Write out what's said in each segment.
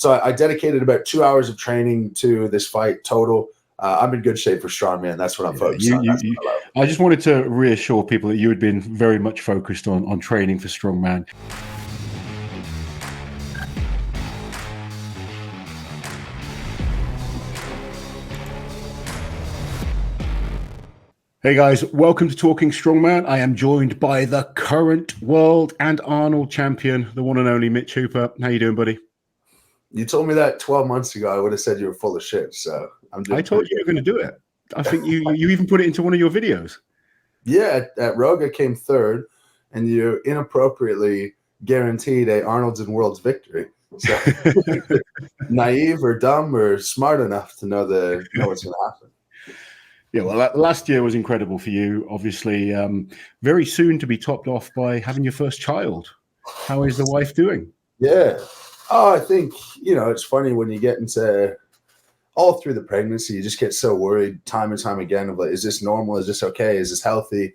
So I dedicated about 2 hours of training to this fight total. I'm in good shape for Strongman. That's what I'm focused on. I just wanted to reassure people that you had been very much focused on training for Strongman. Hey guys, welcome to Talking Strongman. I am joined by the current world and Arnold champion, the one and only Mitch Hooper. How you doing, buddy? You told me that 12 months ago. I would have said you were full of shit. So I told you were going to do it. I think you even put it into one of your videos. Yeah, at Rogue I came third, and you inappropriately guaranteed a Arnold's and World's victory. So naive or dumb or smart enough to know what's going to happen. Yeah, well, last year was incredible for you. Obviously, very soon to be topped off by having your first child. How is the wife doing? Yeah. Oh, I think, it's funny when you get into all through the pregnancy, you just get so worried time and time again of like, is this normal? Is this okay? Is this healthy?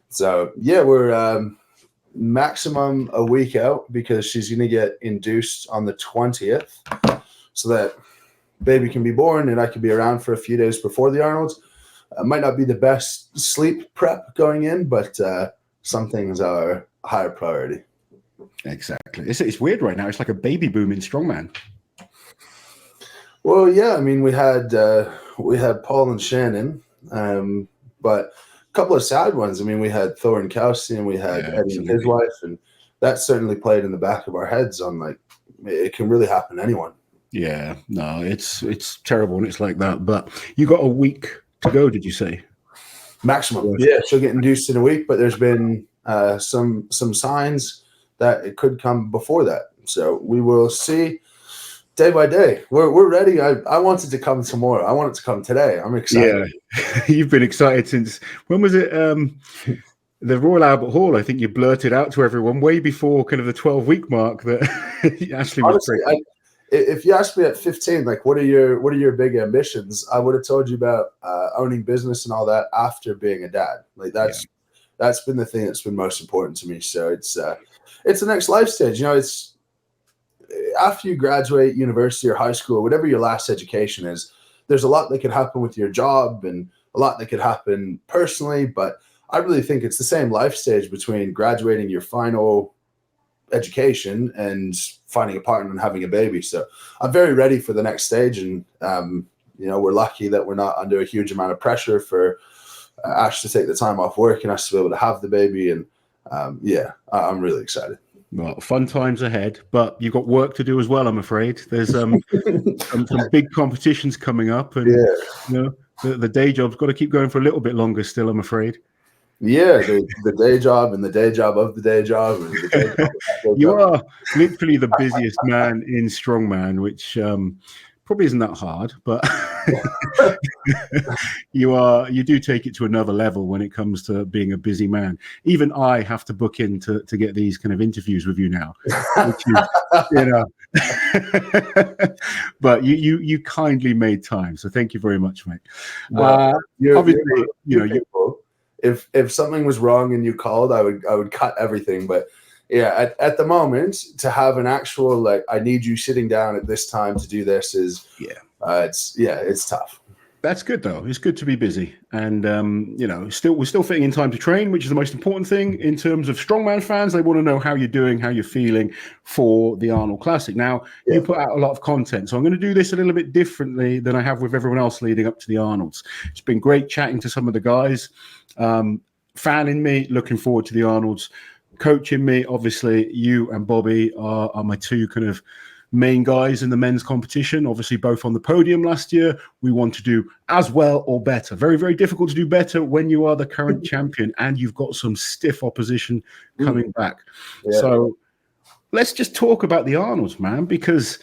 So, yeah, we're maximum a week out because she's going to get induced on the 20th so that baby can be born and I can be around for a few days before the Arnold's. Might not be the best sleep prep going in, but some things are higher priority. Exactly. It's weird right now. It's like a baby boom in Strongman. Well, yeah. I mean, we had Paul and Shannon, but a couple of sad ones. I mean, we had Thor and Kelsey, and we had Eddie and his wife, and that certainly played in the back of our heads on like it can really happen to anyone. Yeah. No, it's terrible when it's like that. But you got a week to go, did you say? Maximum. Yeah, she'll get induced in a week, but there's been some signs that it could come before that. So we will see day by day. We're ready. I want it to come tomorrow. I want it to come today. I'm excited. Yeah, you've been excited since, when was it? The Royal Albert Hall, I think you blurted out to everyone way before kind of the 12-week mark that Ashley was pregnant. If you asked me at 15, like, what are your big ambitions? I would have told you about owning business and all that after being a dad. Like that's been the thing that's been most important to me. So it's the next life stage. It's after you graduate university or high school, whatever your last education is, there's a lot that could happen with your job and a lot that could happen personally. But I really think it's the same life stage between graduating your final education and finding a partner and having a baby. So I'm very ready for the next stage, and we're lucky that we're not under a huge amount of pressure for Ash to take the time off work and us to be able to have the baby. And I'm really excited. Well, fun times ahead, but you've got work to do as well, I'm afraid. There's some big competitions coming up, and the day job's got to keep going for a little bit longer still, I'm afraid. Yeah, the day job and the day job of the day job. And the day job you are literally the busiest man in Strongman, which probably isn't that hard, but you do take it to another level when it comes to being a busy man. Even I have to book in to get these kind of interviews with you now, which is, but you kindly made time, so thank you very much, mate. Obviously, if something was wrong and you called, I would cut everything. But yeah, at the moment, to have an actual like, I need you sitting down at this time to do this is it's tough. That's good though. It's good to be busy, and we're still fitting in time to train, which is the most important thing in terms of Strongman fans. They want to know how you're doing, how you're feeling for the Arnold Classic. Now, you put out a lot of content, so I'm going to do this a little bit differently than I have with everyone else leading up to the Arnolds. It's been great chatting to some of the guys, fanning me, looking forward to the Arnolds, coaching me. Obviously, you and Bobby are my two kind of main guys in the men's competition, obviously both on the podium last year. We want to do as well or better. Very, very difficult to do better when you are the current champion and you've got some stiff opposition coming back. Yeah. So let's just talk about the Arnolds, man, because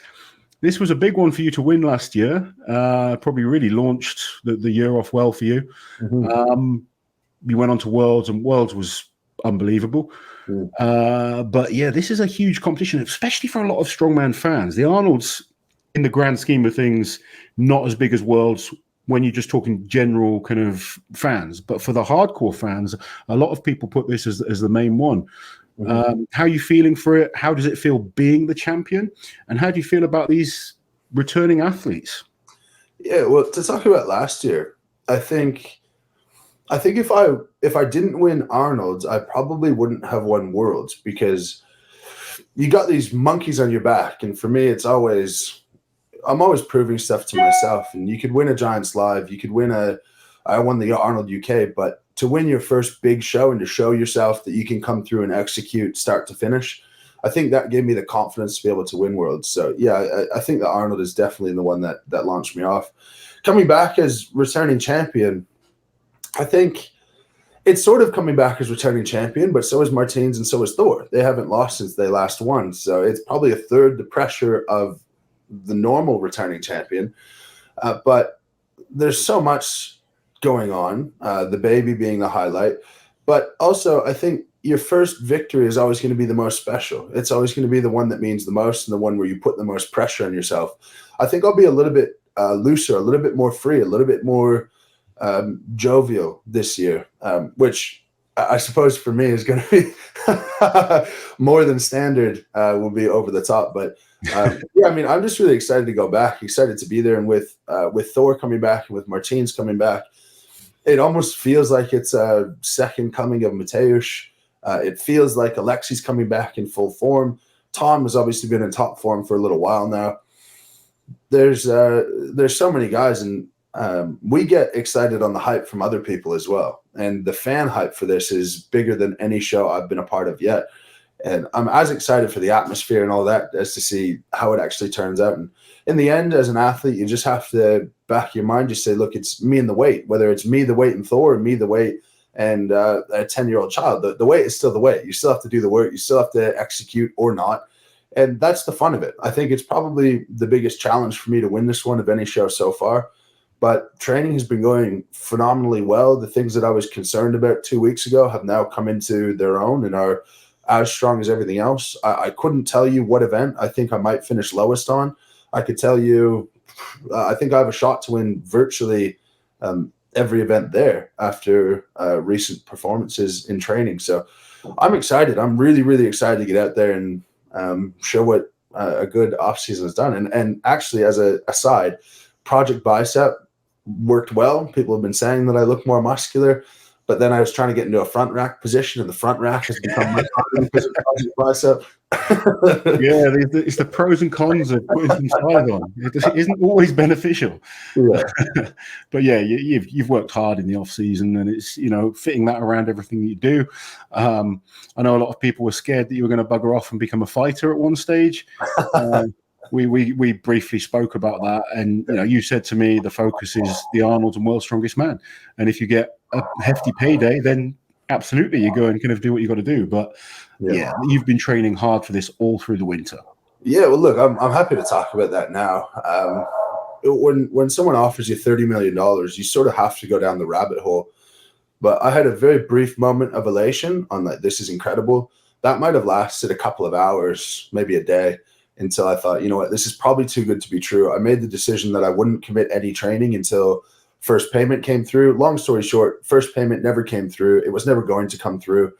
this was a big one for you to win last year. Probably really launched the year off well for you. You went on to Worlds, and Worlds was unbelievable. But yeah, this is a huge competition, especially for a lot of Strongman fans. The Arnolds, in the grand scheme of things, not as big as Worlds when you're just talking general kind of fans. But for the hardcore fans, a lot of people put this as the main one. How are you feeling for it? How does it feel being the champion? And how do you feel about these returning athletes? Yeah, well, to talk about last year, I think if I didn't win Arnold's, I probably wouldn't have won Worlds, because you got these monkeys on your back, and for me, I'm always proving stuff to myself. And you could win a Giants Live, you could win I won the Arnold UK, but to win your first big show and to show yourself that you can come through and execute start to finish, I think that gave me the confidence to be able to win Worlds. So yeah, I think that Arnold is definitely the one that launched me off. Coming back as returning champion, I think it's sort of coming back as returning champion, but so is Martins and so is Thor. They haven't lost since they last won. So it's probably a third the pressure of the normal returning champion. But there's so much going on, the baby being the highlight. But also, I think your first victory is always going to be the most special. It's always going to be the one that means the most and the one where you put the most pressure on yourself. I think I'll be a little bit looser, a little bit more free, a little bit more jovial this year, which I suppose for me is going to be more than standard, will be over the top. But yeah, I mean, I'm just really excited to go back, excited to be there. And with Thor coming back and with Martins coming back, it almost feels like it's a second coming of Mateusz. It feels like Alexi's coming back in full form. Tom has obviously been in top form for a little while now. There's so many guys, and we get excited on the hype from other people as well. And the fan hype for this is bigger than any show I've been a part of yet. And I'm as excited for the atmosphere and all that as to see how it actually turns out. And in the end, as an athlete, you just have to back your mind, just say, look, it's me and the weight, whether it's me, the weight, and Thor, or me, the weight, and a 10-year-old child. The weight is still the weight. You still have to do the work. You still have to execute or not. And that's the fun of it. I think it's probably the biggest challenge for me to win this one of any show so far. But training has been going phenomenally well. The things that I was concerned about 2 weeks ago have now come into their own and are as strong as everything else. I couldn't tell you what event I think I might finish lowest on. I could tell you, I think I have a shot to win virtually every event there after recent performances in training. So I'm excited. I'm really, really excited to get out there and show what a good offseason has done. And actually, as a aside, Project Bicep worked well. People have been saying that I look more muscular, but then I was trying to get into a front rack position, and the front rack has become much harder because of Project Bicep. Yeah, it's the pros and cons of putting some size on. It isn't always beneficial. Yeah. But yeah, you've worked hard in the off season, and it's fitting that around everything you do. I know a lot of people were scared that you were going to bugger off and become a fighter at one stage. We briefly spoke about that, and you said to me the focus is the Arnold and World's Strongest Man, and if you get a hefty payday, then absolutely you go and kind of do what you got to do. But yeah, you've been training hard for this all through the winter. Yeah, well, look, I'm happy to talk about that now. When someone offers you $30 million, you sort of have to go down the rabbit hole. But I had a very brief moment of elation on like, this is incredible. That might have lasted a couple of hours, maybe a day, until I thought, you know what, this is probably too good to be true. I made the decision that I wouldn't commit any training until first payment came through. Long story short, first payment never came through. It was never going to come through.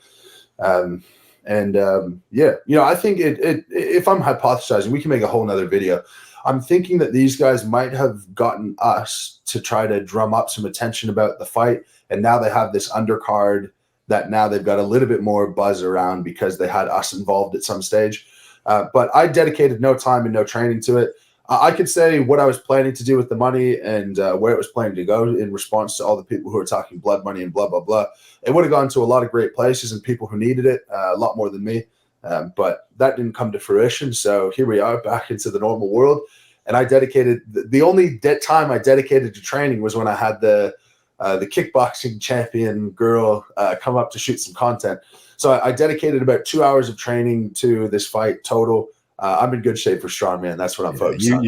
I think if I'm hypothesizing, we can make a whole nother video. I'm thinking that these guys might have gotten us to try to drum up some attention about the fight. And now they have this undercard that now they've got a little bit more buzz around because they had us involved at some stage. But I dedicated no time and no training to it. I could say what I was planning to do with the money and where it was planning to go in response to all the people who are talking blood money and blah, blah, blah. It would have gone to a lot of great places and people who needed it, a lot more than me. But that didn't come to fruition. So here we are back into the normal world. And I dedicated the only time I dedicated to training was when I had the kickboxing champion girl come up to shoot some content. So I dedicated about 2 hours of training to this fight total. I'm in good shape for Strongman. That's what I'm focused on.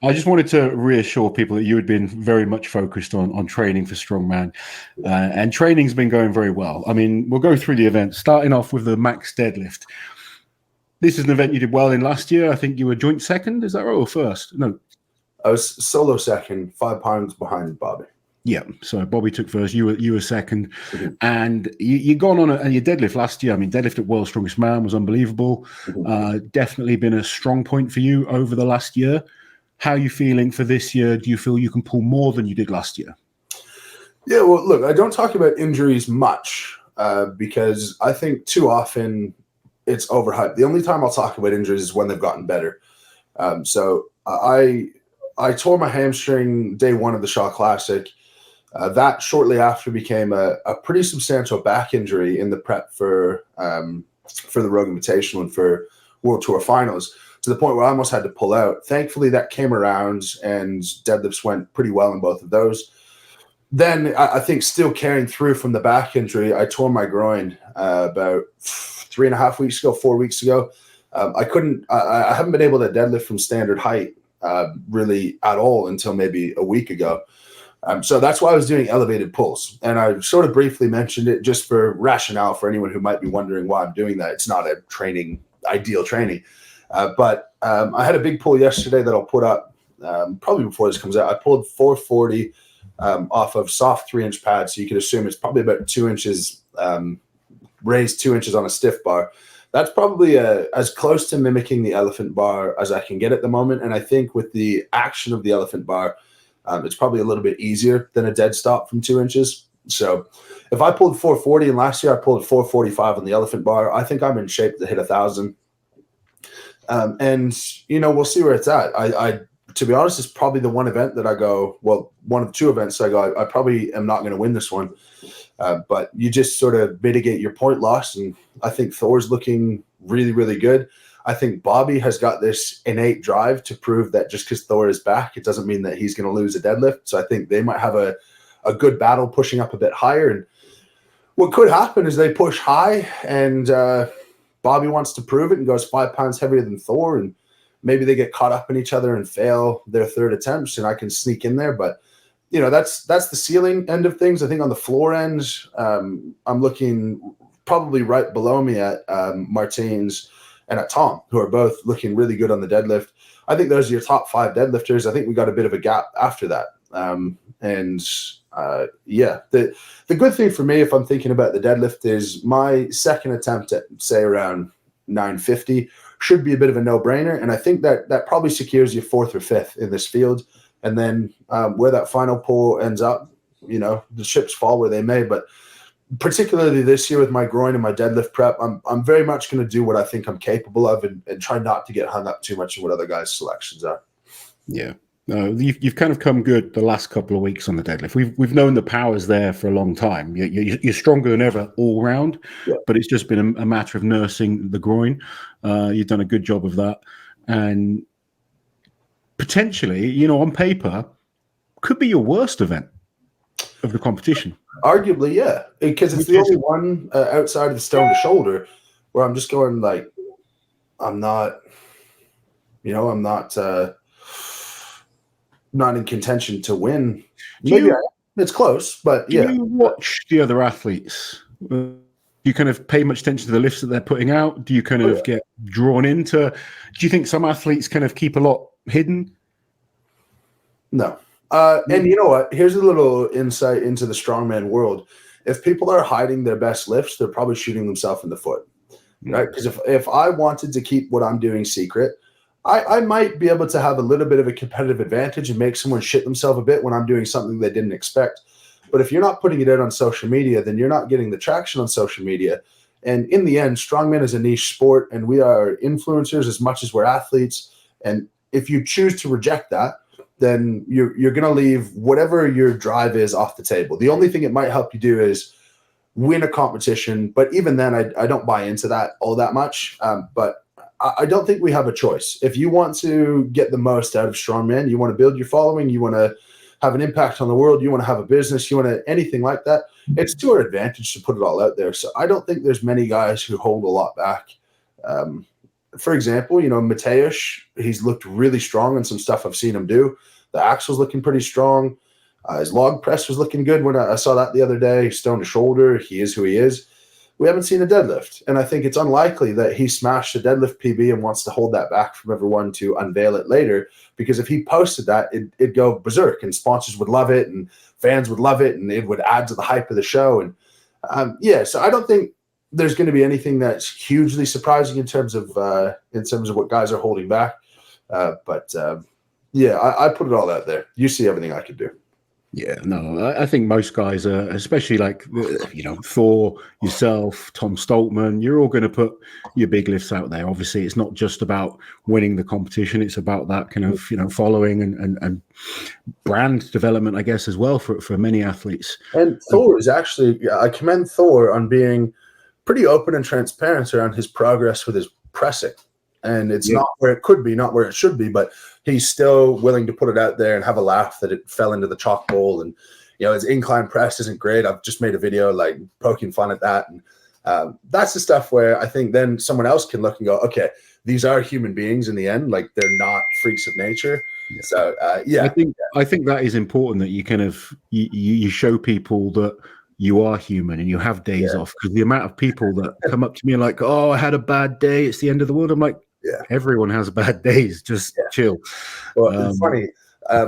I just wanted to reassure people that you had been very much focused on training for Strongman. And training's been going very well. I mean, we'll go through the event, starting off with the max deadlift. This is an event you did well in last year. I think you were joint second. Is that right? Or first? No. I was solo second, 5 pounds behind Bobby. Yeah, so Bobby took first, you were second, and you gone on and your deadlift last year. I mean, deadlift at World's Strongest Man was unbelievable. Definitely been a strong point for you over the last year. How are you feeling for this year? Do you feel you can pull more than you did last year? Yeah, well, look, I don't talk about injuries much because I think too often it's overhyped. The only time I'll talk about injuries is when they've gotten better. So I tore my hamstring day one of the Shaw Classic. That shortly after became a pretty substantial back injury in the prep for the Rogue Invitational and for World Tour Finals, to the point where I almost had to pull out. Thankfully, that came around and deadlifts went pretty well in both of those. Then I think still carrying through from the back injury, I tore my groin about 3.5 weeks ago, 4 weeks ago. I haven't been able to deadlift from standard height really at all until maybe a week ago. So that's why I was doing elevated pulls. And I sort of briefly mentioned it just for rationale for anyone who might be wondering why I'm doing that. It's not a ideal training. But I had a big pull yesterday that I'll put up probably before this comes out. I pulled 440 off of soft 3-inch pads. So you can assume it's probably about 2 inches, raised 2 inches on a stiff bar. That's probably as close to mimicking the elephant bar as I can get at the moment. And I think with the action of the elephant bar, it's probably a little bit easier than a dead stop from 2 inches. So if I pulled 440 and last year I pulled 445 on the elephant bar, I think I'm in shape to hit 1,000. And, we'll see where it's at. I to be honest, it's probably the one event that I go, well, one of 2 events I go, I probably am not going to win this one. But you just sort of mitigate your point loss. And I think Thor's looking really, really good. I think Bobby has got this innate drive to prove that just because Thor is back, it doesn't mean that he's going to lose a deadlift. So I think they might have a good battle pushing up a bit higher. And what could happen is they push high and Bobby wants to prove it and goes 5 pounds heavier than Thor. And maybe they get caught up in each other and fail their third attempts and I can sneak in there. But, that's the ceiling end of things. I think on the floor end, I'm looking probably right below me at Martins and at Tom, who are both looking really good on the deadlift. I think those are your top 5 deadlifters. I think we got a bit of a gap after that. The good thing for me, if I'm thinking about the deadlift, is my second attempt at, say, around 950 should be a bit of a no-brainer. And I think that probably secures you 4th or 5th in this field. And then where that final pull ends up, the chips fall where they may. But particularly this year with my groin and my deadlift prep, I'm very much going to do what I think I'm capable of and try not to get hung up too much on what other guys' selections are. Yeah. No, you've kind of come good the last couple of weeks on the deadlift. We've known the power's there for a long time. You're stronger than ever all round, but it's just been a matter of nursing the groin. You've done a good job of that. And potentially, on paper, could be your worst event of the competition. Arguably, yeah, because it's the only one outside of the stone to shoulder where I'm just going like, I'm not in contention to win. It's close, but yeah. Do you watch the other athletes? Do you kind of pay much attention to the lifts that they're putting out? Do you kind of get drawn into? Do you think some athletes kind of keep a lot hidden? No. And you know what? Here's a little insight into the strongman world. If people are hiding their best lifts, they're probably shooting themselves in the foot, right? Because if I wanted to keep what I'm doing secret, I might be able to have a little bit of a competitive advantage and make someone shit themselves a bit when I'm doing something they didn't expect. But if you're not putting it out on social media, then you're not getting the traction on social media. And in the end, strongman is a niche sport, and we are influencers as much as we're athletes. And if you choose to reject that, then you're going to leave whatever your drive is off the table. The only thing it might help you do is win a competition. But even then, I don't buy into that all that much. But I don't think we have a choice. If you want to get the most out of strongman, you want to build your following, you want to have an impact on the world, you want to have a business, you want to anything like that, it's to our advantage to put it all out there. So I don't think there's many guys who hold a lot back. For example, Mateusz, he's looked really strong in some stuff I've seen him do. The axle's looking pretty strong. His log press was looking good when I saw that the other day. Stone to shoulder, he is who he is. we haven't seen a deadlift. And I think it's unlikely that he smashed a deadlift PB and wants to hold that back from everyone to unveil it later, because if he posted that, it'd go berserk and sponsors would love it and fans would love it and it would add to the hype of the show. And so I don't think there's going to be anything that's hugely surprising in terms of what guys are holding back. I put it all out there. You see everything I could do. Yeah, no, I think most guys are, especially like, Thor, yourself, Tom Stoltman, you're all going to put your big lifts out there. Obviously, it's not just about winning the competition. It's about that kind of, following and brand development, I guess, as well for many athletes. And Thor is actually, I commend Thor on being pretty open and transparent around his progress with his pressing. And it's not where it could be, not where it should be, but he's still willing to put it out there and have a laugh that it fell into the chalk bowl. And, his incline press isn't great. I've just made a video like poking fun at that. And that's the stuff where I think then someone else can look and go, okay, these are human beings in the end. Like, they're not freaks of nature. Yeah. So, I think that is important, that you kind of, you show people that you are human and you have days off, because the amount of people that come up to me and like, oh, I had a bad day, it's the end of the world. I'm like, everyone has bad days. Just chill. Well, it's funny.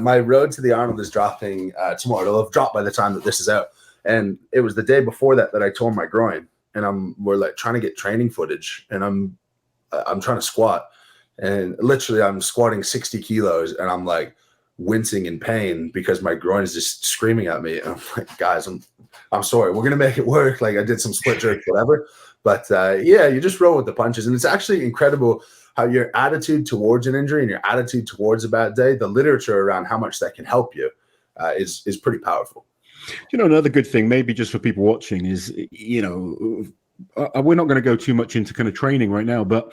My road to the Arnold is dropping tomorrow. It'll have dropped by the time that this is out. And it was the day before that I tore my groin. And we're like trying to get training footage. And I'm trying to squat. And literally I'm squatting 60 kilos. And I'm like wincing in pain because my groin is just screaming at me. And I'm like, guys, I'm sorry. We're going to make it work. Like, I did some split jerks, whatever. But you just roll with the punches. And it's actually incredible how your attitude towards an injury and your attitude towards a bad day, the literature around how much that can help you is pretty powerful. Another good thing, maybe just for people watching, is, we're not going to go too much into kind of training right now, but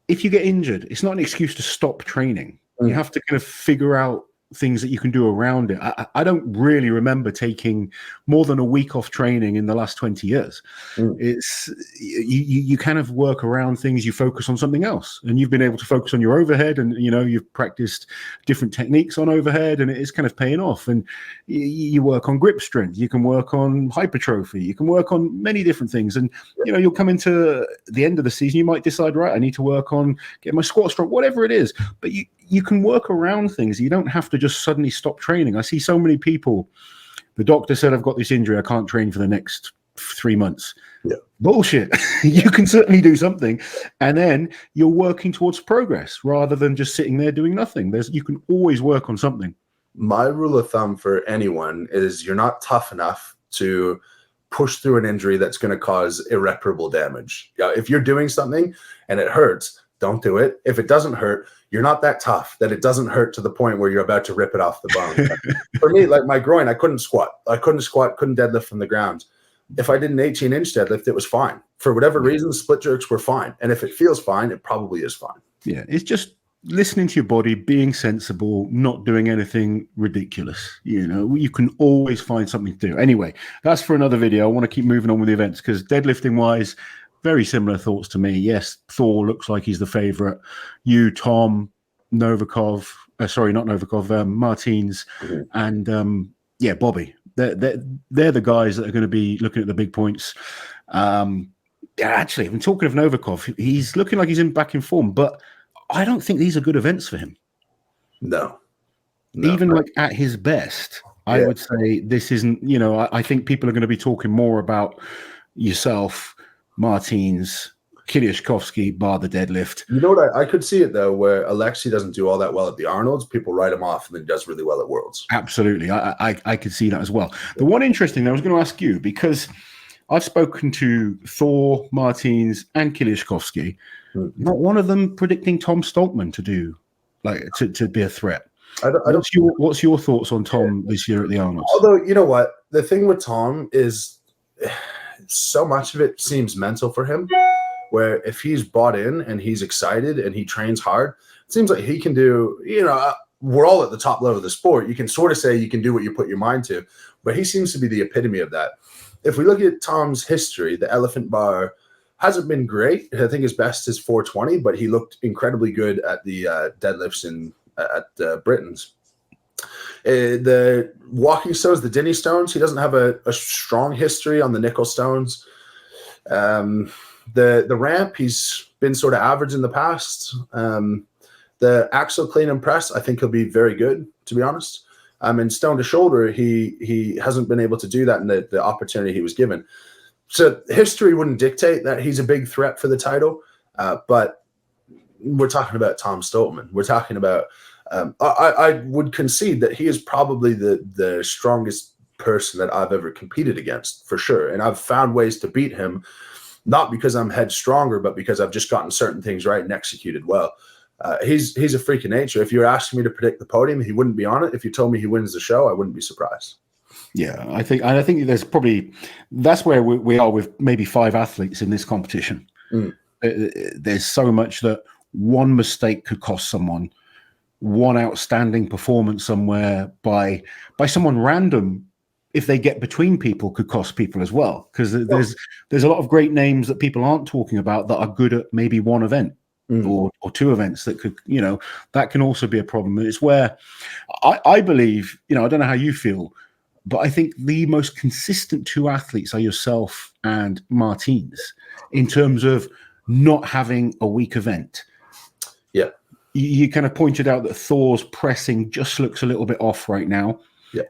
if you get injured, it's not an excuse to stop training. You have to kind of figure out things that you can do around it. I don't really remember taking more than a week off training in the last 20 years. It's you kind of work around things, you focus on something else, and you've been able to focus on your overhead, and you've practiced different techniques on overhead, and it is kind of paying off. And you work on grip strength, you can work on hypertrophy, you can work on many different things. And you'll come into the end of the season, you might decide, right, I need to work on getting my squat strong, whatever it is. But you can work around things. You don't have to just suddenly stop training. I see so many people, the doctor said, I've got this injury, I can't train for the next 3 months. Bullshit. You can certainly do something, and then you're working towards progress rather than just sitting there doing nothing. You can always work on something. My rule of thumb for anyone is you're not tough enough to push through an injury that's going to cause irreparable damage. If you're doing something and it hurts, don't do it. If it doesn't hurt, you're not that tough that it doesn't hurt to the point where you're about to rip it off the bone. For me, like my groin, I couldn't squat, couldn't deadlift from the ground. If I did an 18-inch deadlift, it was fine. For whatever reason, split jerks were fine. And if it feels fine, it probably is fine. Yeah, it's just listening to your body, being sensible, not doing anything ridiculous. You can always find something to do. Anyway, that's for another video. I want to keep moving on with the events, because deadlifting-wise, very similar thoughts to me. Yes, Thor looks like he's the favorite. You, Tom, Novikov, Martins, and Bobby. They're the guys that are going to be looking at the big points. Actually, I'm talking of Novikov. He's looking like he's back in form, but I don't think these are good events for him. No. Even like at his best, I would say this isn't. I think people are going to be talking more about yourself, Martins, Kiliashkovsky, bar the deadlift. You know what? I could see it, though, where Alexei doesn't do all that well at the Arnolds. People write him off, and then he does really well at Worlds. Absolutely. I could see that as well. The one interesting thing I was going to ask you, because I've spoken to Thor, Martins, and Kiliashkovsky. Not one of them predicting Tom Stoltman to do, to be a threat. What's your thoughts on Tom this year at the Arnolds? Although, you know what? The thing with Tom is so much of it seems mental for him, where if he's bought in and he's excited and he trains hard, it seems like he can do, we're all at the top level of the sport. You can sort of say you can do what you put your mind to, but he seems to be the epitome of that. If we look at Tom's history, the elephant bar hasn't been great. I think his best is 420, but he looked incredibly good at the deadlifts at Britain's. The walking stones, the Denny stones, he doesn't have a strong history on the nickel stones. The ramp, he's been sort of average in the past. The axle clean and press, I think he'll be very good, to be honest. And stone to shoulder, he hasn't been able to do that in the opportunity he was given. So history wouldn't dictate that he's a big threat for the title, but we're talking about Tom Stoltman. We're talking about I would concede that he is probably the strongest person that I've ever competed against, for sure. And I've found ways to beat him, not because I'm head stronger, but because I've just gotten certain things right and executed well. He's a freak of nature. If you were asking me to predict the podium, he wouldn't be on it. If you told me he wins the show, I wouldn't be surprised. Yeah, I think there's probably, that's where we are with maybe 5 athletes in this competition. There's so much that one mistake could cost someone, one outstanding performance somewhere by someone random, if they get between people, could cost people as well. Because there's a lot of great names that people aren't talking about that are good at maybe one event or 2 events that could, that can also be a problem. And it's where I believe, I don't know how you feel, but I think the most consistent 2 athletes are yourself and Martins in terms of not having a weak event. Yeah. You kind of pointed out that Thor's pressing just looks a little bit off right now. Yeah.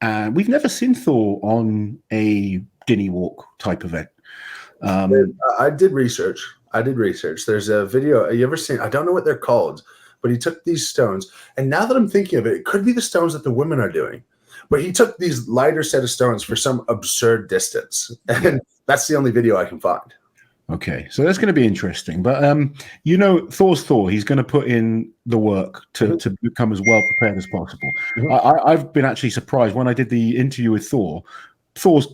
And we've never seen Thor on a Denny walk type event. I did research. There's a video. You ever seen, I don't know what they're called, but he took these stones. And now that I'm thinking of it, it could be the stones that the women are doing. But he took these lighter set of stones for some absurd distance. And that's the only video I can find. Okay, so that's going to be interesting. But, Thor's Thor. He's going to put in the work to become as well prepared as possible. I've been actually surprised when I did the interview with Thor. Thor's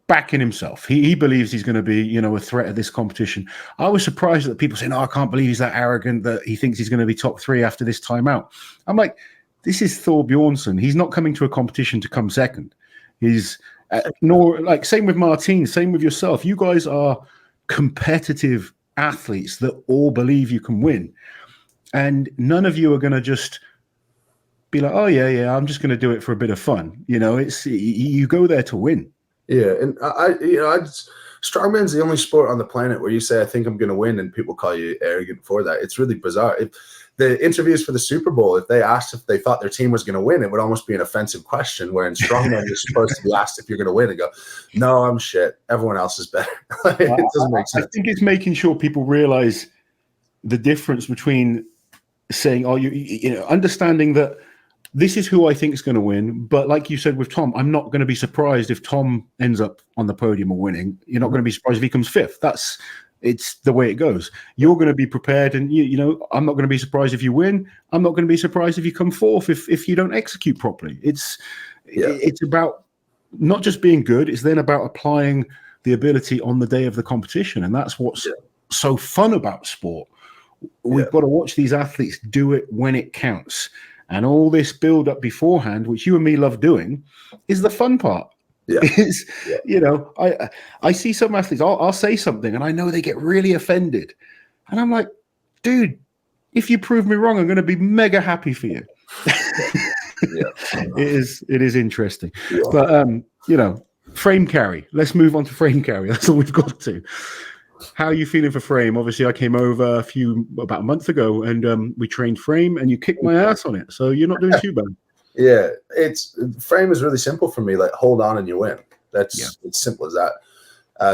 backing himself. He believes he's going to be, a threat at this competition. I was surprised that people say, no, I can't believe he's that arrogant that he thinks he's going to be top 3 after this timeout. I'm like, this is Thor Bjornsson. He's not coming to a competition to come second. He's same with Martin, same with yourself. You guys are competitive athletes that all believe you can win. And none of you are going to just be like, oh, yeah, I'm just going to do it for a bit of fun. It's you go there to win. Yeah, and Strongman's the only sport on the planet where you say, I think I'm going to win, and people call you arrogant for that. It's really bizarre. The interviews for the Super Bowl, if they asked if they thought their team was going to win, it would almost be an offensive question, where in Strongman you're supposed to be asked if you're going to win and go, no, I'm shit. Everyone else is better. It doesn't make sense. I think it's making sure people realize the difference between saying, understanding that this is who I think is going to win. But like you said with Tom, I'm not going to be surprised if Tom ends up on the podium or winning. You're not going to be surprised if he comes 5th. It's the way it goes. You're going to be prepared, and I'm not going to be surprised if you win. I'm not going to be surprised if you come 4th if you don't execute properly. It's about not just being good. It's then about applying the ability on the day of the competition, and that's what's so fun about sport. We've got to watch these athletes do it when it counts, and all this build up beforehand, which you and me love doing, is the fun part. I see some athletes, I'll say something and I know they get really offended. And I'm like, dude, if you prove me wrong, I'm going to be mega happy for you. It is interesting. But, frame carry. Let's move on to frame carry. That's all we've got to. How are you feeling for frame? Obviously, I came over about a month ago and we trained frame and you kicked my ass on it. So you're not doing too bad. Yeah, frame is really simple for me. Like, hold on and you win. It's simple as that.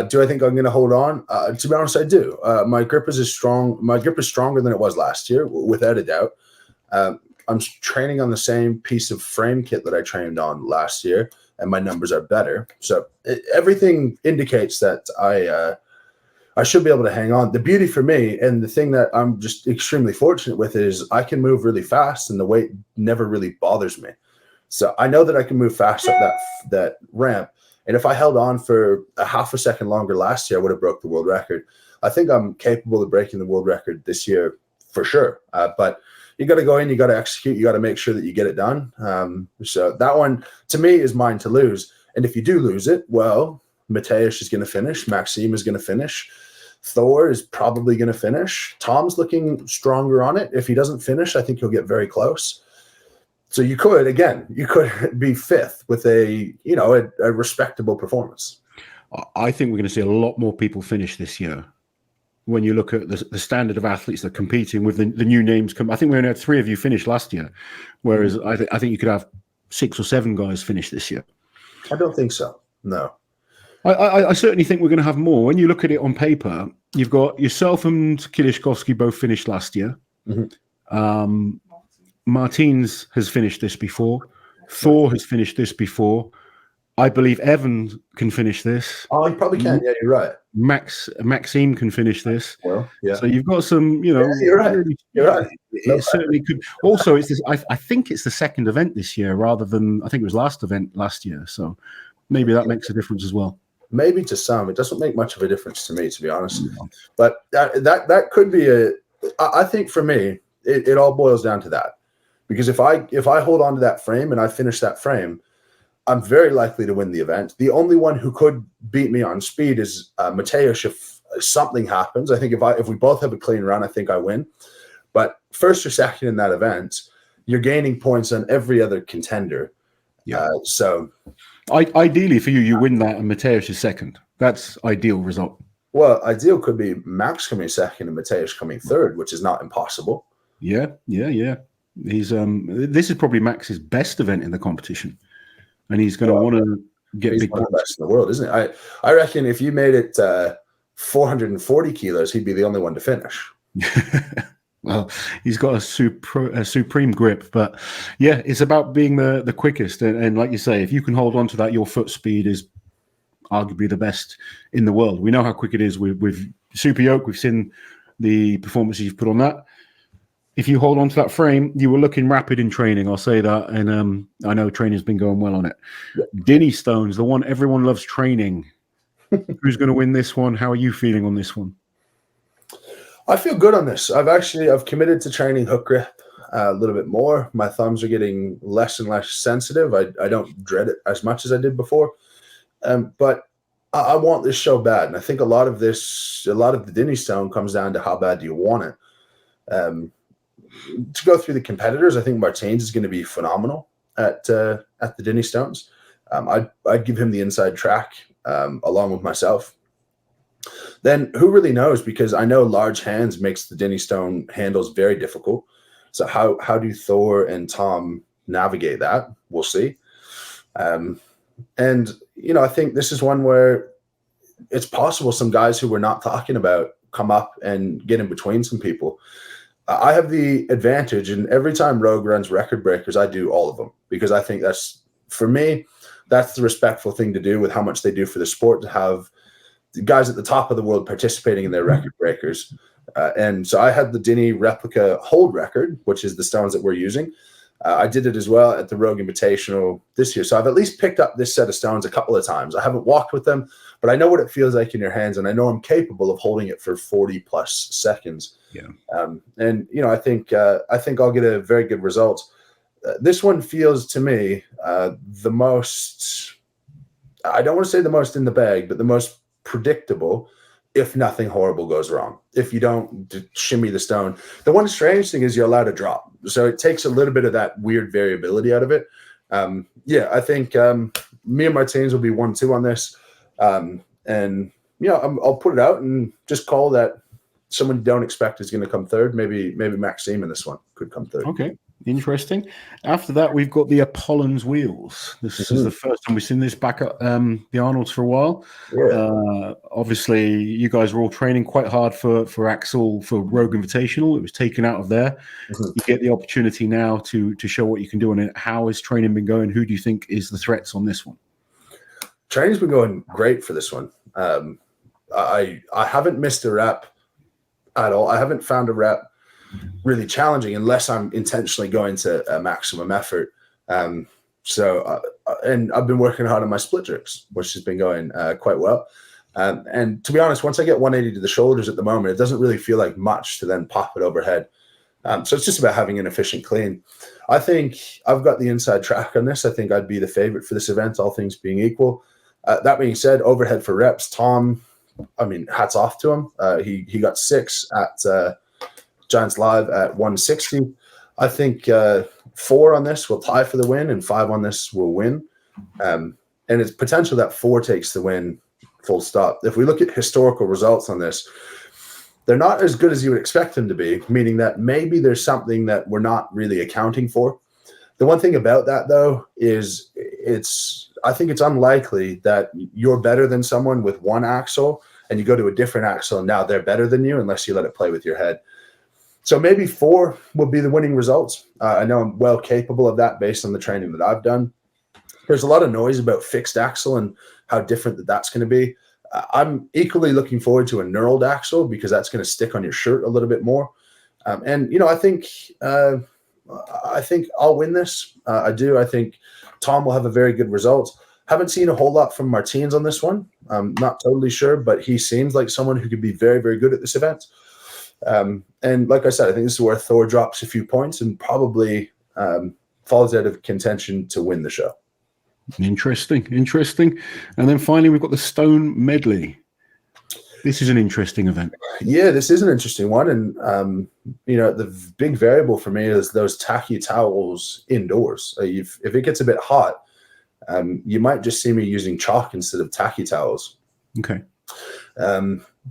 Do I think I'm going to hold on? To be honest, I do. My grip is strong. My grip is stronger than it was last year, without a doubt. I'm training on the same piece of frame kit that I trained on last year, and my numbers are better. So everything indicates that I should be able to hang on. The beauty for me, and the thing that I'm just extremely fortunate with, is I can move really fast and the weight never really bothers me. So I know that I can move fast up that ramp. And if I held on for a half a second longer last year, I would have broke the world record. I think I'm capable of breaking the world record this year for sure. But you got to go in, you got to execute, you got to make sure that you get it done. So that one, to me, is mine to lose. And if you do lose it, well, Mateusz is going to finish. Maxime is going to finish. Thor is probably going to finish. Tom's looking stronger on it. If he doesn't finish, I think he'll get very close. So you could be 5th with a respectable performance. I think we're going to see a lot more people finish this year. When you look at the standard of athletes that are competing with the new names, I think we only had 3 of you finish last year, whereas I think you could have 6 or 7 guys finish this year. I don't think so. No. I certainly think we're going to have more. When you look at it on paper, you've got yourself and Kilishkovsky both finished last year. Martins has finished this before. Thor has finished this before. I believe Evan can finish this. Oh, he probably can. Yeah, you're right. Maxime can finish this. Well, yeah. So you've got some, Yeah, you're right. You're right. It certainly could. Also, it's this. I think it's the second event this year rather than I think it was last event last year. So maybe that makes a difference as well. Maybe to some, it doesn't make much of a difference to me, to be honest. But that could be I think for me, it all boils down to that. Because if I hold on to that frame and I finish that frame, I'm very likely to win the event. The only one who could beat me on speed is Mateusz if something happens. I think if we both have a clean run, I think I win. But first or second in that event, you're gaining points on every other contender. Yeah. So ideally for you, you win that and Mateusz is second. That's ideal result. Well, ideal could be Max coming second and Mateusz coming third, which is not impossible. Yeah. He's this is probably Max's best event in the competition. And he's going to want to get big one of the best in the world, isn't it? I reckon if you made it 440 kilos, he'd be the only one to finish. Well, he's got a supreme grip, but yeah, it's about being the quickest. And like you say, if you can hold on to that, your foot speed is arguably the best in the world. We know how quick it is with Super Yoke. We've seen the performances you've put on that. If you hold on to that frame, you were looking rapid in training. I'll say that. And I know training's been going well on it. Yeah. Denny Stone's the one everyone loves training. Who's going to win this one? How are you feeling on this one? I feel good on this. I've committed to training hook grip a little bit more. My thumbs are getting less and less sensitive. I don't dread it as much as I did before. But I want this show bad. And I think a lot of the Denny Stone comes down to how bad do you want it. To go through the competitors, I think Martins is going to be phenomenal at the Denny Stones. I'd give him the inside track along with myself. Then who really knows? Because I know large hands makes the Denny Stone handles very difficult. So how do Thor and Tom navigate that? We'll see. And I think this is one where it's possible some guys who we're not talking about come up and get in between some people. I have the advantage, and every time Rogue runs record breakers, I do all of them because I think for me, that's the respectful thing to do with how much they do for the sport, to have the guys at the top of the world participating in their record breakers. And so I had the Denny replica hold record, which is the stones that we're using. I did it as well at the Rogue Invitational this year. So I've at least picked up this set of stones a couple of times. I haven't walked with them, but I know what it feels like in your hands, and I know I'm capable of holding it for 40 plus seconds. Yeah. And I think I'll get a very good result. This one feels to me the most, I don't want to say the most in the bag, but the most predictable if nothing horrible goes wrong. If you don't shimmy the stone. The one strange thing is you're allowed to drop. So it takes a little bit of that weird variability out of it. I think me and Martins will be 1-2 on this. I'll put it out and just call that someone you don't expect is going to come third. Maybe Maxime in this one could come third. Okay, interesting. After that, we've got the Apollon's wheels. This is the first time we've seen this back at the Arnolds for a while. Yeah. Obviously, you guys were all training quite hard for Axel for Rogue Invitational. It was taken out of there. You get the opportunity now to show what you can do on it. How has training been going? Who do you think is the threats on this one? Training's been going great for this one. I haven't missed a rep at all. I haven't found a rep really challenging unless I'm intentionally going to a maximum effort. And I've been working hard on my split jerks, which has been going quite well. And to be honest, once I get 180 to the shoulders at the moment, it doesn't really feel like much to then pop it overhead. So it's just about having an efficient clean. I think I've got the inside track on this. I think I'd be the favorite for this event, all things being equal. That being said, overhead for reps, Tom, hats off to him. He got 6 at Giants Live at 160. I think 4 on this will tie for the win, and 5 on this will win. And it's potential that 4 takes the win full stop. If we look at historical results on this, they're not as good as you would expect them to be, meaning that maybe there's something that we're not really accounting for. The one thing about that, though, is I think it's unlikely that you're better than someone with one axle and you go to a different axle and now they're better than you unless you let it play with your head. So maybe 4 will be the winning results. I know I'm well capable of that based on the training that I've done. There's a lot of noise about fixed axle and how different that's going to be. I'm equally looking forward to a knurled axle because that's going to stick on your shirt a little bit more. And, you know, I think I'll win this. I do. I think Tom will have a very good result. Haven't seen a whole lot from Martins on this one. I'm not totally sure, but he seems like someone who could be very, very good at this event. And like I said, I think this is where Thor drops a few points and probably falls out of contention to win the show. Interesting. And then finally, we've got the Stone Medley. This is an interesting event. Yeah, this is an interesting one. And, you know, the big variable for me is those tacky towels indoors. If it gets a bit hot, you might just see me using chalk instead of tacky towels. Okay.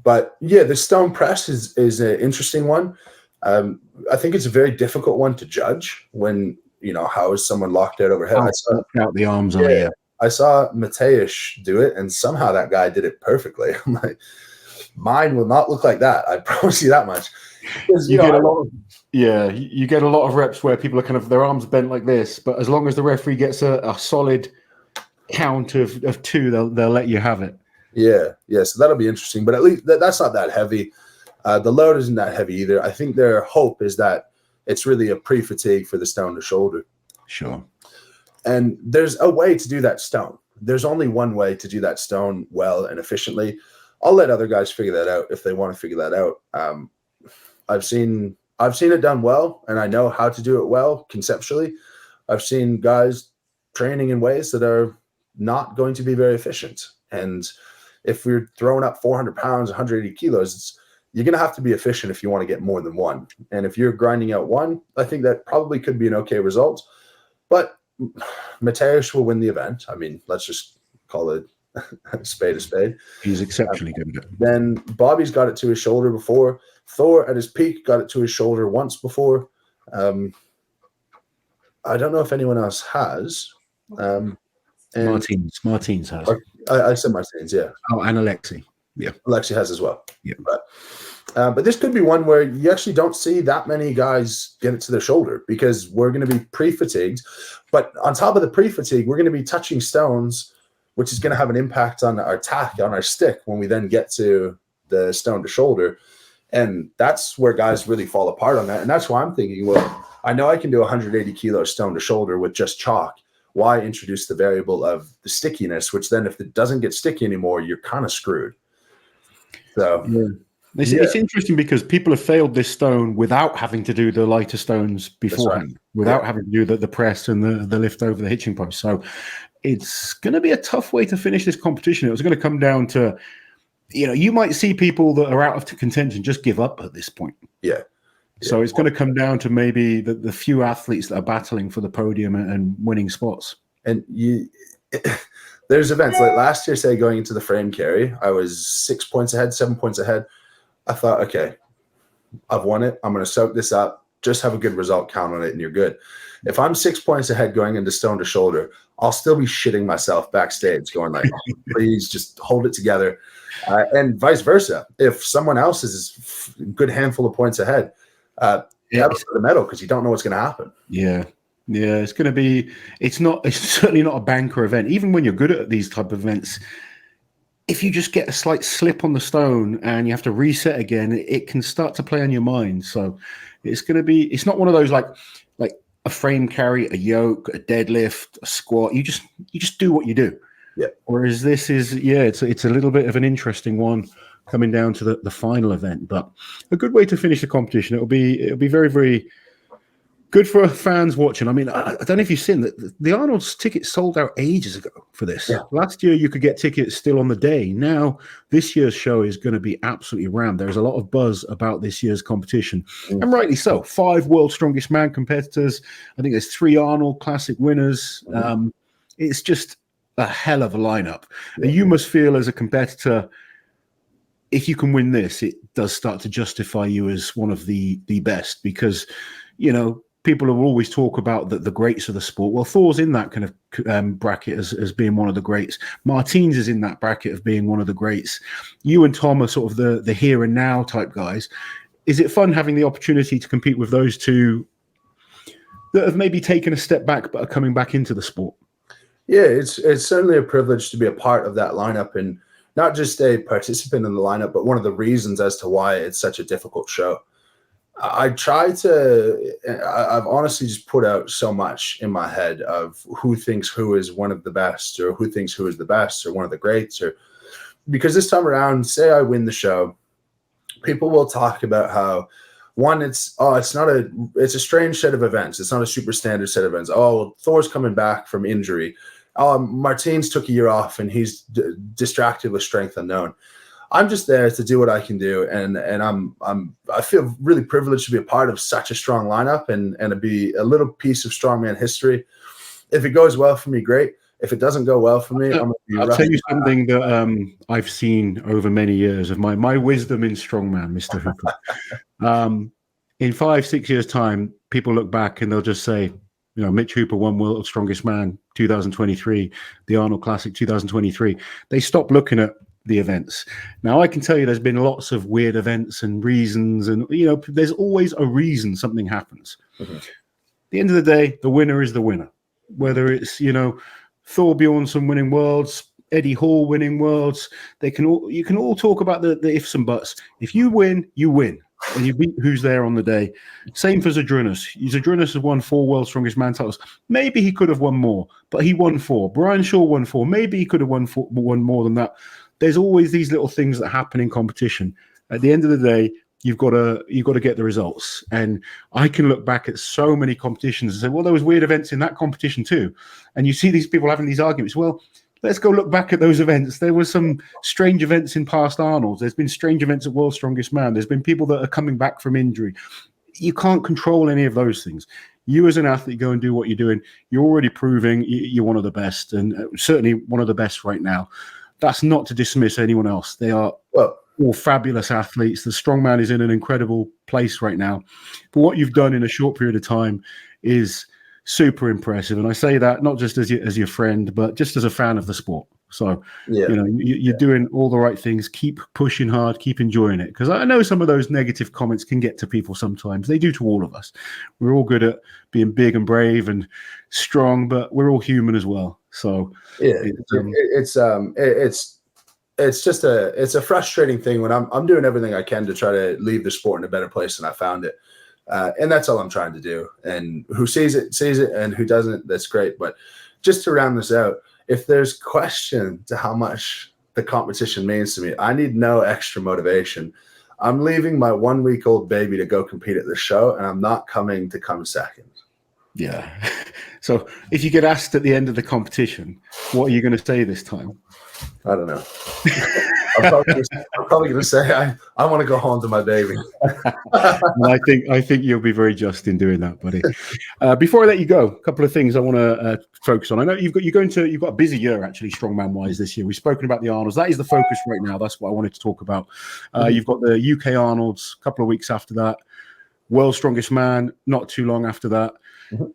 But yeah, the stone press is an interesting one. I think it's a very difficult one to judge when, you know, how is someone locked out overhead? I saw out the arms on it. I saw Mateusz do it, and somehow that guy did it perfectly. I'm like, mine will not look like that. I promise you that much. You get a lot of reps where people are kind of their arms bent like this, but as long as the referee gets a solid count of 2, they'll let you have it. Yeah. So that'll be interesting. But at least that's not that heavy. The load isn't that heavy either. I think their hope is that it's really a pre-fatigue for the stone to shoulder. Sure. And there's a way to do that stone. There's only one way to do that stone well and efficiently. I'll let other guys figure that out if they want to figure that out. I've seen it done well, and I know how to do it well conceptually. I've seen guys training in ways that are not going to be very efficient. And if we're throwing up 400 pounds, 180 kilos, you're going to have to be efficient if you want to get more than one. And if you're grinding out one, I think that probably could be an okay result. But Mateusz will win the event. I mean, let's just call it a spade. He's exceptionally good at it. Then Bobby's got it to his shoulder before. Thor at his peak got it to his shoulder once before. I don't know if anyone else has. Martins has. I said Martins, yeah. Oh, and Alexi. Yeah. Alexi has as well. Yeah. But this could be one where you actually don't see that many guys get it to their shoulder because we're going to be pre-fatigued. But on top of the pre-fatigue, we're going to be touching stones, which is going to have an impact on our tack, on our stick when we then get to the stone to shoulder. And that's where guys really fall apart on that. And that's why I'm thinking, well, I know I can do 180 kilo stone to shoulder with just chalk. Why introduce the variable of the stickiness, which then if it doesn't get sticky anymore, you're kind of screwed. So it's interesting because people have failed this stone without having to do the lighter stones beforehand, without having to do the press and the lift over the hitching post. So it's going to be a tough way to finish this competition. It was going to come down to, you know, you might see people that are out of contention just give up at this point. Yeah. So it's going to come down to maybe the few athletes that are battling for the podium and winning spots. And there's events like last year, say going into the frame carry, I was 6 points ahead, 7 points ahead. I thought, okay, I've won it. I'm going to soak this up, just have a good result, count on it, and you're good. If I'm 6 points ahead going into stone to shoulder, I'll still be shitting myself backstage going like, oh, please just hold it together. And vice versa. If someone else is a good handful of points ahead, you have the medal because you don't know what's going to happen. Yeah, it's going to be. It's certainly not a banker event. Even when you're good at these type of events, if you just get a slight slip on the stone and you have to reset again, it can start to play on your mind. So it's going to be. It's not one of those like a frame carry, a yoke, a deadlift, a squat. You just do what you do. Yeah. Whereas this is, it's a little bit of an interesting one coming down to the final event, but a good way to finish the competition. It'll be very, very good for fans watching. I mean, I don't know if you've seen that the Arnold's tickets sold out ages ago for this. Yeah. Last year, you could get tickets still on the day. Now, this year's show is going to be absolutely rammed. There's a lot of buzz about this year's competition, and rightly so. 5 World's Strongest Man competitors. I think there's 3 Arnold Classic winners. It's just a hell of a lineup. Yeah. And you must feel as a competitor, if you can win this, it does start to justify you as one of the best, because, you know, people will always talk about the greats of the sport. Well, Thor's in that kind of bracket as being one of the greats. Martins is in that bracket of being one of the greats. You and Tom are sort of the here and now type guys. Is it fun having the opportunity to compete with those two that have maybe taken a step back but are coming back into the sport? Yeah, it's certainly a privilege to be a part of that lineup, and not just a participant in the lineup, but one of the reasons as to why it's such a difficult show. I've honestly just put out so much in my head of who thinks who is one of the best, or who thinks who is the best, or one of the greats, or because this time around, say I win the show, people will talk about how, one, it's a strange set of events. It's not a super standard set of events. Oh, Thor's coming back from injury. Martins took a year off and he's distracted with strength unknown. I'm just there to do what I can do, and I feel really privileged to be a part of such a strong lineup and to be a little piece of strongman history. If it goes well for me, great. If it doesn't go well for me, I'll tell you something that I've seen over many years of my wisdom in strongman, Mr. Hooper. In 5-6 years' time, people look back and they'll just say, you know, Mitch Hooper won World's Strongest Man 2023, the Arnold Classic 2023. They stop looking at the events. Now, I can tell you there's been lots of weird events and reasons, and, you know, there's always a reason something happens. Mm-hmm. At the end of the day, the winner is the winner. Whether it's, you know, Thor Bjornsson winning worlds, Eddie Hall winning worlds, you can all talk about the ifs and buts. If you win, you win. And you beat who's there on the day. Same for Zydrunas. Zydrunas has won 4 World's Strongest Man titles. Maybe he could have won more, but he won 4. Brian Shaw won 4. Maybe he could have won more than that. There's always these little things that happen in competition. At the end of the day, you've got to get the results. And I can look back at so many competitions and say, well, there was weird events in that competition too. And you see these people having these arguments. Well, let's go look back at those events. There were some strange events in past Arnolds. There's been strange events at World's Strongest Man. There's been people that are coming back from injury. You can't control any of those things. You as an athlete go and do what you're doing. You're already proving you're one of the best, and certainly one of the best right now. That's not to dismiss anyone else. They are all fabulous athletes. The strongman is in an incredible place right now. But what you've done in a short period of time is super impressive, and I say that not just as your friend, but just as a fan of the sport. So, you know, you're doing all the right things. Keep pushing hard. Keep enjoying it, because I know some of those negative comments can get to people sometimes. They do to all of us. We're all good at being big and brave and strong, but we're all human as well. So, it's just a frustrating thing when I'm doing everything I can to try to leave the sport in a better place than I found it. And that's all I'm trying to do. And who sees it, and who doesn't, that's great. But just to round this out, if there's question to how much the competition means to me, I need no extra motivation. I'm leaving my 1-week-old baby to go compete at the show, and I'm not coming to come second. Yeah. So if you get asked at the end of the competition, what are you going to say this time? I don't know. I'm probably going to say I want to go home to my baby. And I think you'll be very just in doing that, buddy. Before I let you go, a couple of things I want to focus on. I know you've got a busy year actually, strongman wise this year. We've spoken about the Arnolds. That is the focus right now. That's what I wanted to talk about. You've got the UK Arnolds a couple of weeks after that. World's Strongest Man not too long after that. Mm-hmm.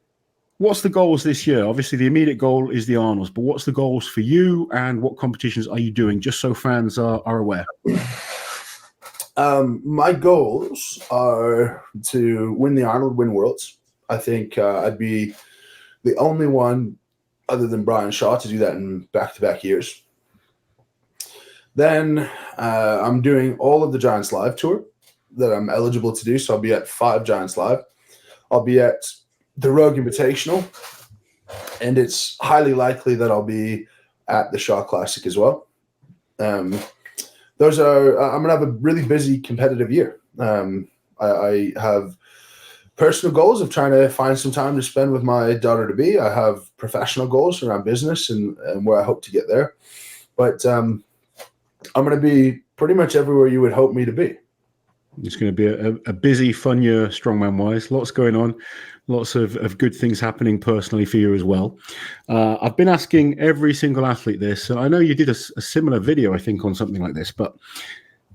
What's the goals this year? Obviously, the immediate goal is the Arnolds, but what's the goals for you, and what competitions are you doing, just so fans are aware? My goals are to win the Arnold, win Worlds. I think I'd be the only one other than Brian Shaw to do that in back-to-back years. Then I'm doing all of the Giants Live tour that I'm eligible to do, so I'll be at 5 Giants Live. I'll be at the Rogue Invitational, and it's highly likely that I'll be at the Shaw Classic as well. I'm going to have a really busy competitive year. I have personal goals of trying to find some time to spend with my daughter-to-be. I have professional goals around business and where I hope to get there. But I'm going to be pretty much everywhere you would hope me to be. It's going to be a busy, fun year, strongman-wise. Lots going on. Lots of good things happening personally for you as well. I've been asking every single athlete this, and I know you did a similar video, I think, on something like this, but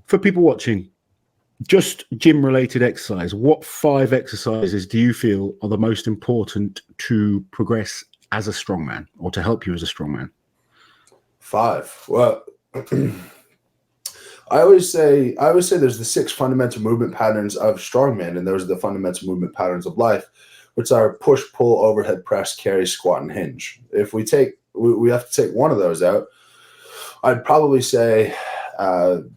for people watching, just gym-related exercise, what 5 exercises do you feel are the most important to progress as a strongman or to help you as a strongman? 5. Well, I always say there's the 6 fundamental movement patterns of strongman, and those are the fundamental movement patterns of life, which are push, pull, overhead press, carry, squat, and hinge. If we have to take one of those out, I'd probably say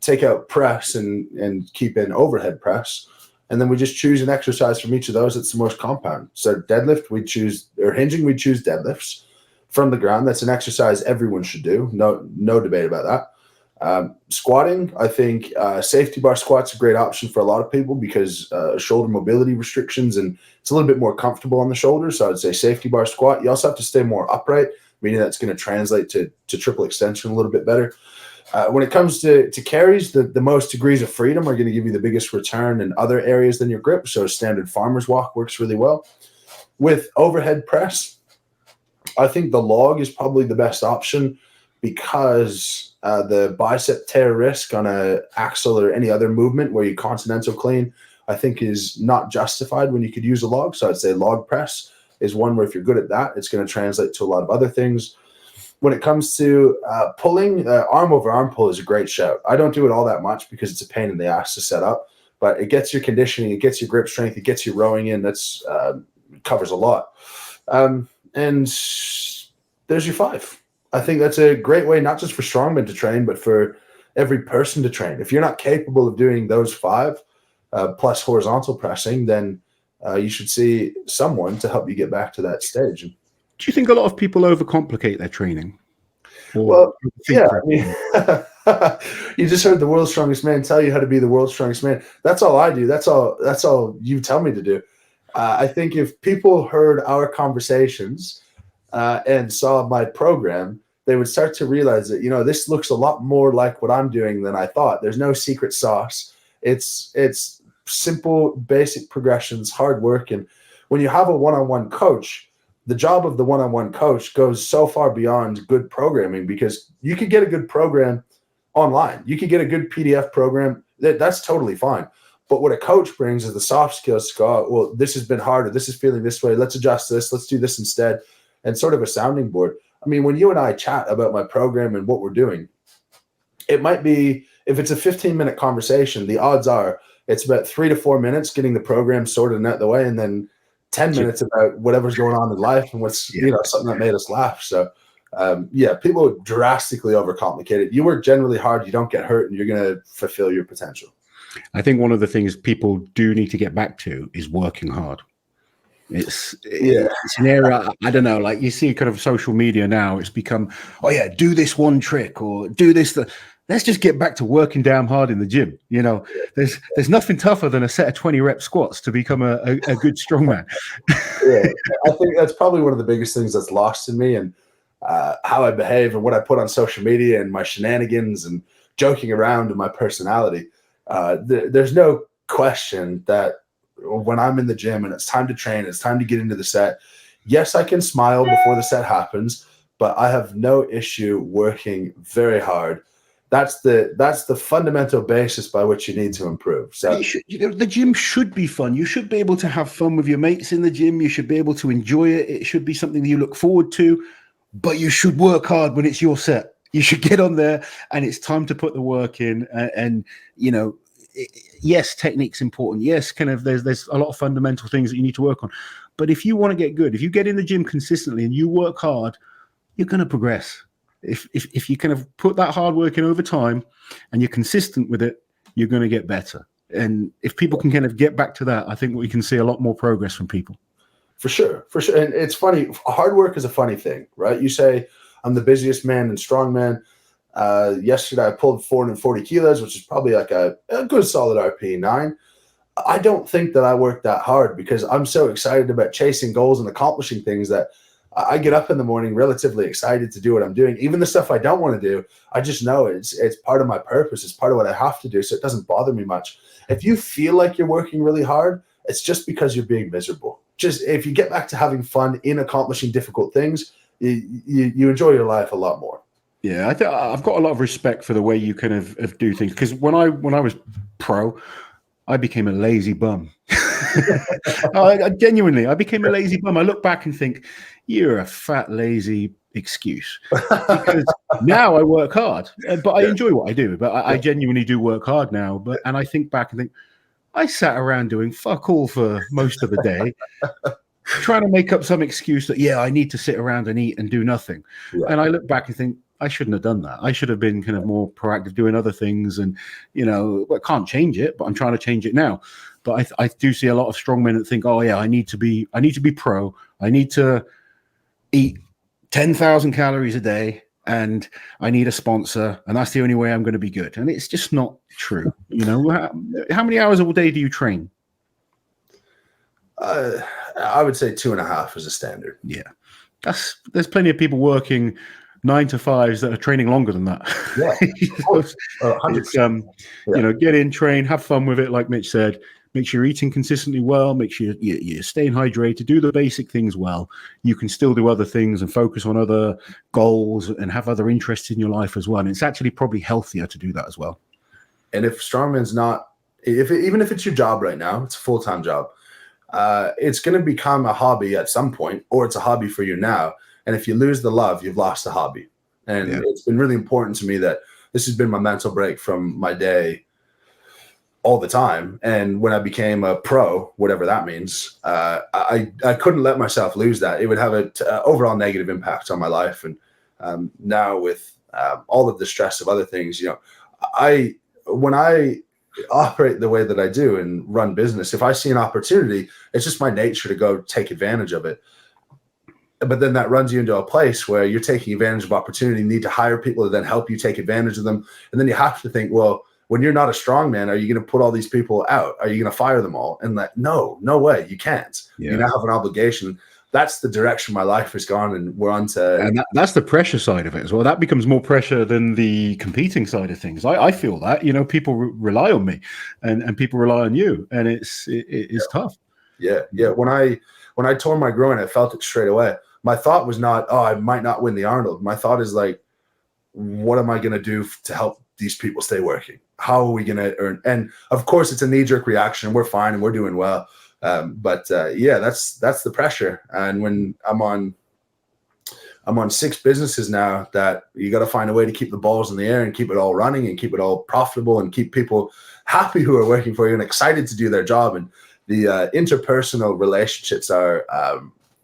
take out press and keep in overhead press, and then we just choose an exercise from each of those that's the most compound. So deadlift, we choose, or hinging, we choose deadlifts from the ground. That's an exercise everyone should do. No debate about that. Squatting, I think safety bar squat's a great option for a lot of people because shoulder mobility restrictions, and it's a little bit more comfortable on the shoulders. So I'd say safety bar squat. You also have to stay more upright, meaning that's going to translate to triple extension a little bit better. When it comes to carries, the most degrees of freedom are going to give you the biggest return in other areas than your grip. So standard farmer's walk works really well. With overhead press, I think the log is probably the best option because the bicep tear risk on a axle or any other movement where you continental clean, I think is not justified when you could use a log. So I'd say log press is one where if you're good at that, it's going to translate to a lot of other things. When it comes to pulling, arm over arm pull is a great shout. I don't do it all that much because it's a pain in the ass to set up, but it gets your conditioning, it gets your grip strength, it gets your rowing in. That's covers a lot. And there's your 5. I think that's a great way, not just for strongmen to train, but for every person to train. If you're not capable of doing those 5 plus horizontal pressing, then you should see someone to help you get back to that stage. Do you think a lot of people overcomplicate their training? Well, yeah. I mean, you just heard the world's strongest man tell you how to be the world's strongest man. That's all I do. That's all you tell me to do. I think if people heard our conversations and saw my program, they would start to realize that, this looks a lot more like what I'm doing than I thought. There's no secret sauce. It's simple, basic progressions, hard work. And when you have a one-on-one coach, the job of the one-on-one coach goes so far beyond good programming, because you could get a good program online. You could get a good PDF program. That's totally fine. But what a coach brings is the soft skills to go, oh, well, this has been hard, or this is feeling this way. Let's adjust this. Let's do this instead. And sort of a sounding board. I mean, when you and I chat about my program and what we're doing, it might be, if it's a 15-minute conversation, the odds are it's about 3 to 4 minutes getting the program sorted and out the way, and then 10 minutes about whatever's going on in life and what's, something that made us laugh. So, people drastically overcomplicate it. You work generally hard, you don't get hurt, and you're going to fulfill your potential. I think one of the things people do need to get back to is working hard. It's an area, I don't know, like you see kind of social media now, it's become, oh yeah, do this one trick or do this. Let's just get back to working damn hard in the gym. There's nothing tougher than a set of 20 rep squats to become a good strongman. Yeah, I think that's probably one of the biggest things that's lost in me, and how I behave and what I put on social media and my shenanigans and joking around and my personality. There's no question that when I'm in the gym and it's time to train, it's time to get into the set, yes, I can smile before the set happens, but I have no issue working very hard. That's the fundamental basis by which you need to improve. So the gym should be fun. You should be able to have fun with your mates in the gym. You should be able to enjoy it. It should be something that you look forward to, but you should work hard when it's your set. You should get on there and it's time to put the work in. Yes, technique's important. Yes, kind of there's a lot of fundamental things that you need to work on. But if you want to get good, if you get in the gym consistently and you work hard, you're going to progress. If you kind of put that hard work in over time and you're consistent with it, you're going to get better. And if people can kind of get back to that, I think we can see a lot more progress from people. For sure. And it's funny. Hard work is a funny thing, right? You say, I'm the busiest man in strongman. Yesterday I pulled 440 kilos, which is probably like a good solid RP 9. I don't think that I worked that hard because I'm so excited about chasing goals and accomplishing things that I get up in the morning relatively excited to do what I'm doing. Even the stuff I don't want to do, I just know it's part of my purpose. It's part of what I have to do. So it doesn't bother me much. If you feel like you're working really hard, it's just because you're being miserable. Just if you get back to having fun in accomplishing difficult things, you enjoy your life a lot more. Yeah, I've got a lot of respect for the way you kind of do things, because when I was pro, I became a lazy bum. I genuinely, I became a lazy bum. I look back and think, you're a fat, lazy excuse. Because now I work hard, but I enjoy what I do. But I genuinely do work hard now. And I think back and think, I sat around doing fuck all for most of the day, trying to make up some excuse that, I need to sit around and eat and do nothing. Yeah. And I look back and think, I shouldn't have done that. I should have been kind of more proactive doing other things. And, I can't change it, but I'm trying to change it now. But I do see a lot of strongmen that think, I need to be pro. I need to eat 10,000 calories a day and I need a sponsor. And that's the only way I'm going to be good. And it's just not true. How many hours a day do you train? I would say 2.5 is a standard. Yeah. There's plenty of people working 9 to 5s that are training longer than that. Yeah. It's, get in, train, have fun with it. Like Mitch said, make sure you're eating consistently well, make sure you're staying hydrated, do the basic things well. You can still do other things and focus on other goals and have other interests in your life as well. And it's actually probably healthier to do that as well. And if strongman's not, even if it's your job right now, it's a full-time job, it's going to become a hobby at some point, or it's a hobby for you now. And if you lose the love, you've lost the hobby. And it's been really important to me that this has been my mental break from my day all the time. And when I became a pro, whatever that means, I couldn't let myself lose that. It would have an overall negative impact on my life. And now with all of the stress of other things, when I operate the way that I do and run business, if I see an opportunity, it's just my nature to go take advantage of it. But then that runs you into a place where you're taking advantage of opportunity, you need to hire people to then help you take advantage of them. And then you have to think, well, when you're not a strongman, are you going to put all these people out? Are you going to fire them all? And no way, you can't. Yeah. You now have an obligation. That's the direction my life has gone, and we're on to. And that's the pressure side of it as well. That becomes more pressure than the competing side of things. I feel that, people rely on me, and people rely on you, and it's tough. Yeah. When I tore my groin, I felt it straight away. My thought was not, I might not win the Arnold. My thought is like, what am I going to do to help these people stay working? How are we going to earn? And of course, it's a knee-jerk reaction. We're fine and we're doing well. But that's the pressure. And when I'm on 6 businesses now, that you got to find a way to keep the balls in the air and keep it all running and keep it all profitable and keep people happy who are working for you and excited to do their job. And the interpersonal relationships are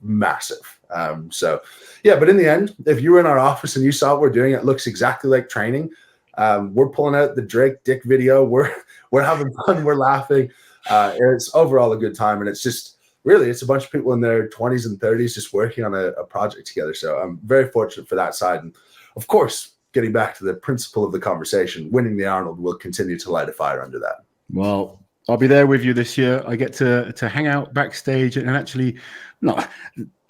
massive. But in the end, if you were in our office and you saw what we're doing, it looks exactly like training. We're pulling out the Drake Dick video. We're having fun. We're laughing. It's overall a good time. And it's just really, it's a bunch of people in their 20s and 30s just working on a project together. So I'm very fortunate for that side. And of course, getting back to the principle of the conversation, winning the Arnold will continue to light a fire under that. Well, I'll be there with you this year. I get to hang out backstage and actually,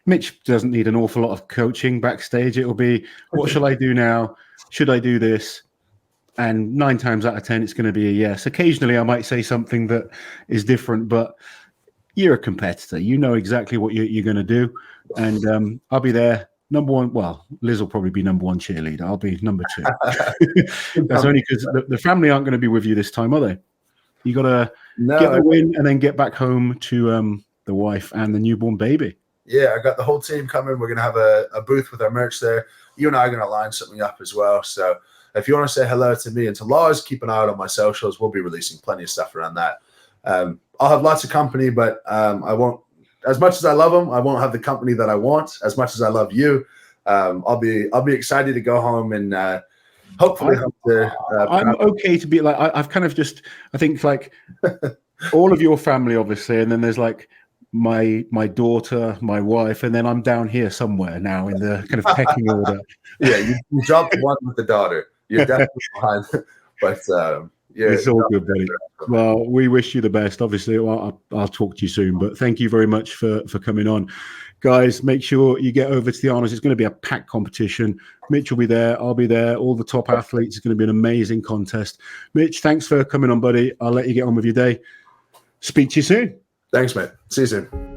Mitch doesn't need an awful lot of coaching backstage. It'll be, what shall I do now? Should I do this? And 9 times out of 10, it's going to be a yes. Occasionally, I might say something that is different, but you're a competitor. You know exactly what you're going to do. And I'll be there. Number 1, well, Liz will probably be number 1 cheerleader. I'll be number 2. That's only because the family aren't going to be with you this time, are they? You got to get the win and then get back home to the wife and the newborn baby. Yeah, I got the whole team coming. We're going to have a booth with our merch there. You and I are going to line something up as well. So if you want to say hello to me and to Lars, keep an eye out on my socials. We'll be releasing plenty of stuff around that. I'll have lots of company, but I won't, as much as I love them, I won't have the company that I want. As much as I love you, I'll be excited to go home and hopefully I'm okay to be like, I've kind of just, I think like all of your family, obviously, and then there's like my daughter, my wife, and then I'm down here somewhere now in the kind of pecking order. Yeah, you dropped one with the daughter. You're definitely behind, but it's all good, buddy. Well, we wish you the best. Obviously, I'll talk to you soon, but thank you very much for coming on. guys, make sure you get over to the Arnold. It's going to be a packed competition. Mitch will be there. I'll be there. All the top athletes. It's going to be an amazing contest. Mitch, thanks for coming on, buddy. I'll let you get on with your day. Speak to you soon. Thanks, mate. See you soon.